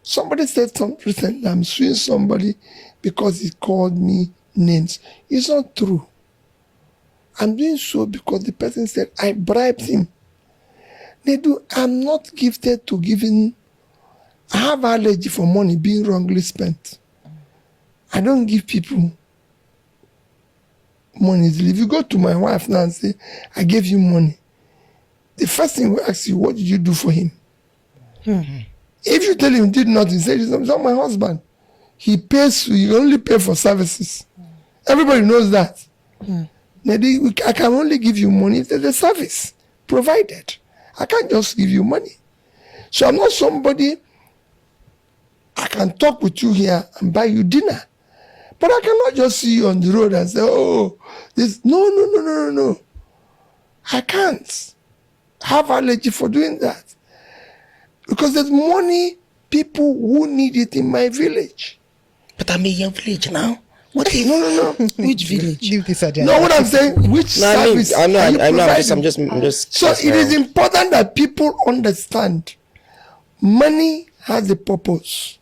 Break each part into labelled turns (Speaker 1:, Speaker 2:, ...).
Speaker 1: Somebody said something recently, I'm suing somebody because he called me names. It's not true. I'm doing so because the person said I bribed him. I'm not gifted to giving. I have allergy for money being wrongly spent. I don't give people money easily. If you go to my wife now and say, I gave you money, the first thing we ask you, what did you do for him? Mm-hmm. If you tell him he did nothing, say, he's not my husband. He pays, you only pay for services. Everybody knows that. I can only give you money if there's a service provided. I can't just give you money. So I'm not somebody, I can talk with you here and buy you dinner. But I cannot just see you on the road and say, oh, this, no. I can't have allergy for doing that. Because there's money, people who need it in my village.
Speaker 2: But I'm in your village now.
Speaker 1: What is no.
Speaker 2: Which village?
Speaker 1: No, what I'm saying, which service?
Speaker 2: I'm just.
Speaker 1: So it is important that people understand money has a purpose.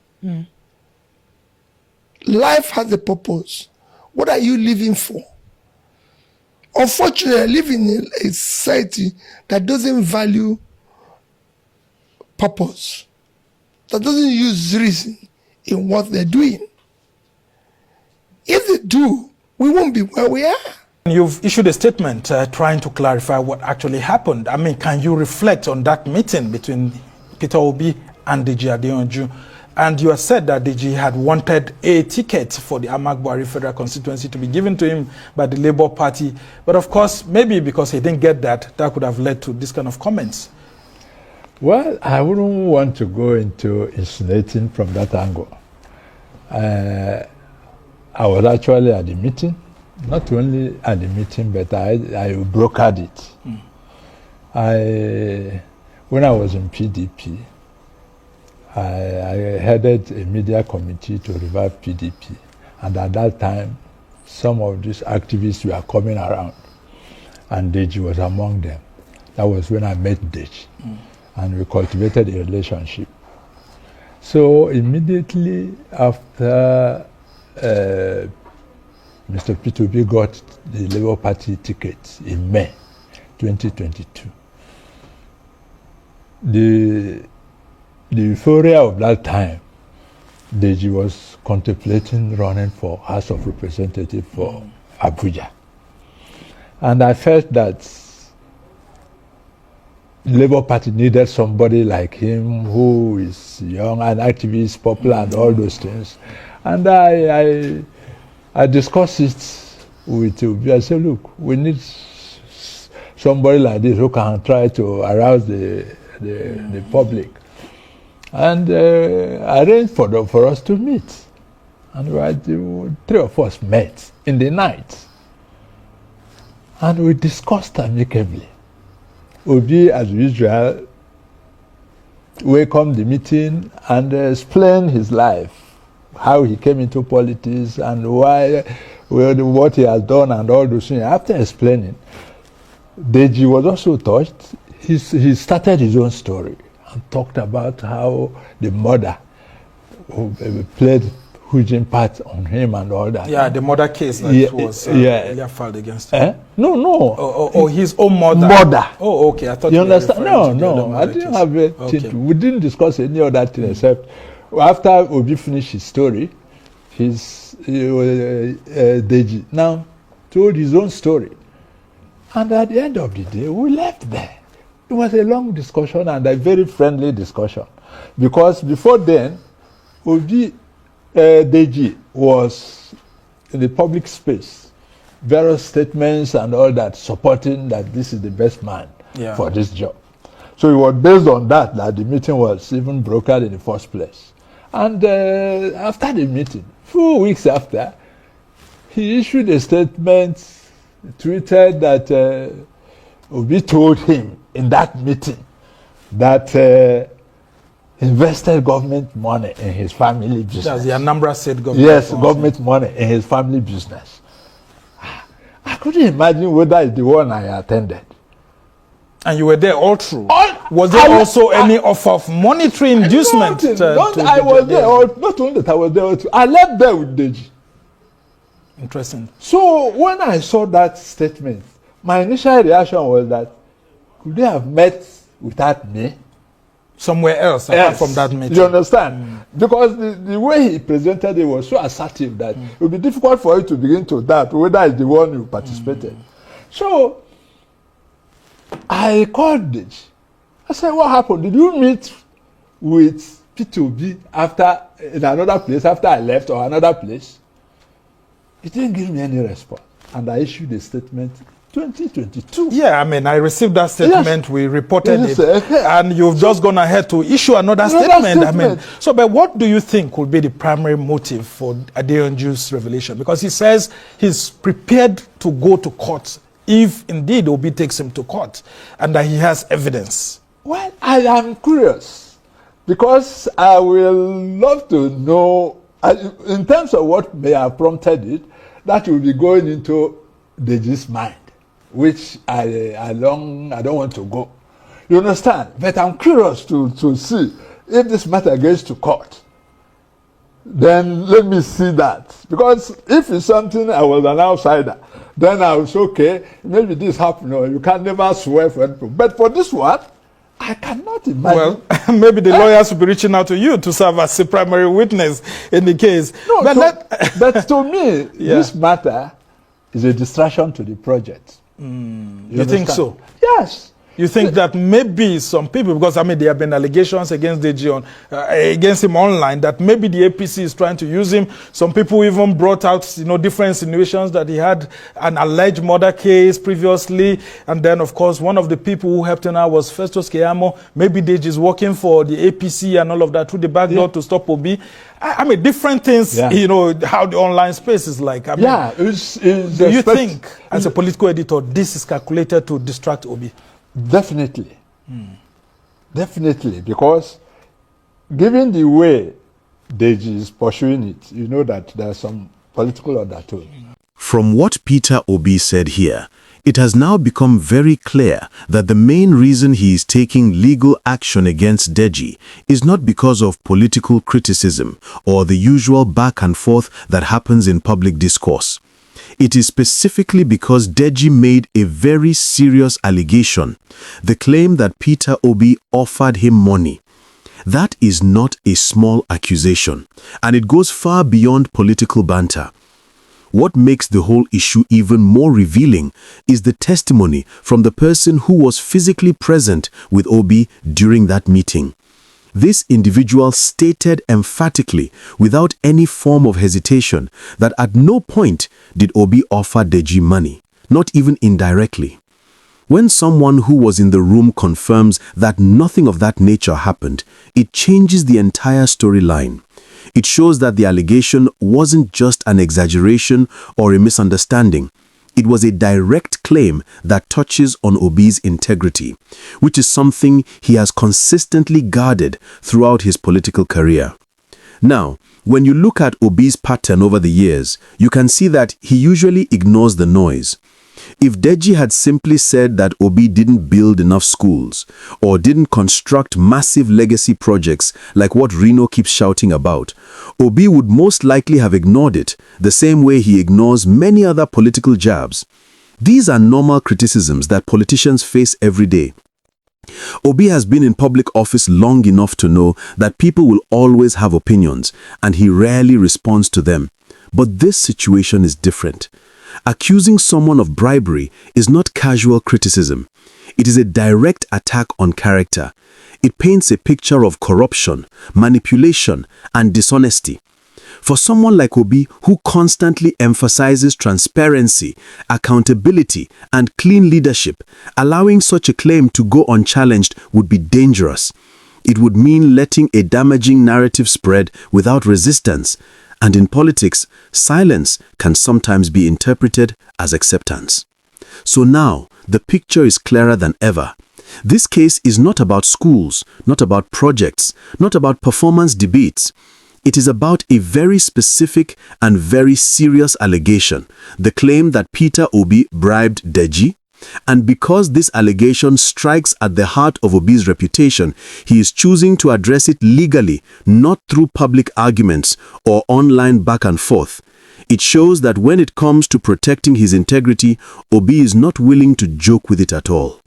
Speaker 1: Life has a purpose. What are you living for? Unfortunately, I live in a society that doesn't value purpose, that doesn't use reason in what they're doing. If they do, we won't be where we are.
Speaker 3: You've issued a statement trying to clarify what actually happened. I mean, can you reflect on that meeting between Peter Obi and Deji Adeyanju? And you have said that Deji had wanted a ticket for the Ahmad Buhari federal constituency to be given to him by the Labour Party. But of course, maybe because he didn't get that, that could have led to this kind of comments.
Speaker 4: Well, I wouldn't want to go into insinuating from that angle. I was actually at the meeting, not only at the meeting, but I brokered it. When I was in PDP, I headed a media committee to revive PDP. And at that time, some of these activists were coming around, and Deji was among them. That was when I met Deji. And we cultivated a relationship. So immediately after Mr. Peter Obi got the Labour Party ticket in May 2022, the euphoria of that time, Deji was contemplating running for House of Representatives for Abuja. And I felt that the Labour Party needed somebody like him who is young and activist, popular, and all those things. And I discussed it with Obi. I said, look, we need somebody like this who can try to arouse the public. And arranged for us to meet. And three of us met in the night. And we discussed amicably. Obi, as usual, welcomed the meeting and explained his life, how he came into politics and what he has done and all those things. After explaining, Deji was also touched. He started his own story and talked about how the mother played huge impact on him and all that.
Speaker 3: Yeah, the mother case that was filed against him.
Speaker 4: No.
Speaker 3: His own mother.
Speaker 4: Mother.
Speaker 3: Oh, okay. I thought
Speaker 4: you understand? No. I didn't have we didn't discuss any other thing except after Obi finished his story, Deji now told his own story. And at the end of the day, we left there. It was a long discussion and a very friendly discussion. Because before then, Deji was in the public space, various statements and all that, supporting that this is the best man for this job. So it was based on that the meeting was even brokered in the first place. And after the meeting, 4 weeks after, he issued a statement, tweeted that Obi told him in that meeting that invested government money in his family business.
Speaker 3: That's the Anambra State government.
Speaker 4: Yes, government money in his family business. I couldn't imagine whether it's the one I attended.
Speaker 3: And you were there all through. Was
Speaker 4: I
Speaker 3: there
Speaker 4: was-
Speaker 3: also any offer of monetary inducement?
Speaker 4: I was there. Not only that I was there, all through. I left there with Deji.
Speaker 3: Interesting.
Speaker 4: So when I saw that statement, my initial reaction was that could they have met without me?
Speaker 3: Somewhere else apart from that meeting.
Speaker 4: You understand? Because the way he presented it was so assertive that it would be difficult for you to begin to doubt whether it's the one who participated. So I called Deji. I said, what happened? Did you meet with P2B in another place after I left or another place? He didn't give me any response. And I issued a statement 2022.
Speaker 3: Yeah, I mean, I received that statement.
Speaker 4: Yes.
Speaker 3: We reported
Speaker 4: Yes,
Speaker 3: it, and you've just gone ahead to issue another statement. I mean, so, but what do you think would be the primary motive for Adeyanju's revelation? Because he says he's prepared to go to court if indeed Obi takes him to court, and that he has evidence.
Speaker 4: Well, I am curious because I will love to know, in terms of what may have prompted it, that will be going into Deji's mind, which I don't want to go. You understand? But I'm curious to see if this matter goes to court. Then let me see that. Because if it's something I was an outsider, then I was okay, maybe this happened. No, you can never swear for anything. But for this one, I cannot imagine.
Speaker 3: Well, maybe the lawyers will be reaching out to you to serve as a primary witness in the case.
Speaker 4: No, but to me,
Speaker 3: Yeah.
Speaker 4: this matter is a distraction to the project.
Speaker 3: You think so?
Speaker 4: Yes.
Speaker 3: You think that maybe some people, because I mean there have been allegations against Deji against him online, that maybe the APC is trying to use him. Some people even brought out, different insinuations that he had an alleged murder case previously, and then of course one of the people who helped him out was Festus Keyamo. Maybe Deji is working for the APC and all of that through the back door to stop Obi. I mean different things.
Speaker 4: Yeah.
Speaker 3: How the online space is like. I mean,
Speaker 4: Yeah.
Speaker 3: do you think, as a political editor, this is calculated to distract Obi?
Speaker 4: Definitely. Definitely. Because given the way Deji is pursuing it, you know that there's some political undertone.
Speaker 5: From what Peter Obi said here, it has now become very clear that the main reason he is taking legal action against Deji is not because of political criticism or the usual back and forth that happens in public discourse. It is specifically because Deji made a very serious allegation, the claim that Peter Obi offered him money. That is not a small accusation, and it goes far beyond political banter. What makes the whole issue even more revealing is the testimony from the person who was physically present with Obi during that meeting. This individual stated emphatically, without any form of hesitation, that at no point did Obi offer Deji money, not even indirectly. When someone who was in the room confirms that nothing of that nature happened, it changes the entire storyline. It shows that the allegation wasn't just an exaggeration or a misunderstanding. It was a direct claim that touches on Obi's integrity, which is something he has consistently guarded throughout his political career. Now, when you look at Obi's pattern over the years, you can see that he usually ignores the noise. If Deji had simply said that Obi didn't build enough schools or didn't construct massive legacy projects like what Reno keeps shouting about, Obi would most likely have ignored it, the same way he ignores many other political jabs. These are normal criticisms that politicians face every day. Obi has been in public office long enough to know that people will always have opinions, and he rarely responds to them. But this situation is different. Accusing someone of bribery is not casual criticism. It is a direct attack on character. It paints a picture of corruption, manipulation, and dishonesty. For someone like Obi, who constantly emphasizes transparency, accountability, and clean leadership, allowing such a claim to go unchallenged would be dangerous. It would mean letting a damaging narrative spread without resistance. And in politics, silence can sometimes be interpreted as acceptance. So now, the picture is clearer than ever. This case is not about schools, not about projects, not about performance debates. It is about a very specific and very serious allegation, the claim that Peter Obi bribed Deji, And because this allegation strikes at the heart of Obi's reputation, he is choosing to address it legally, not through public arguments or online back and forth. It shows that when it comes to protecting his integrity, Obi is not willing to joke with it at all.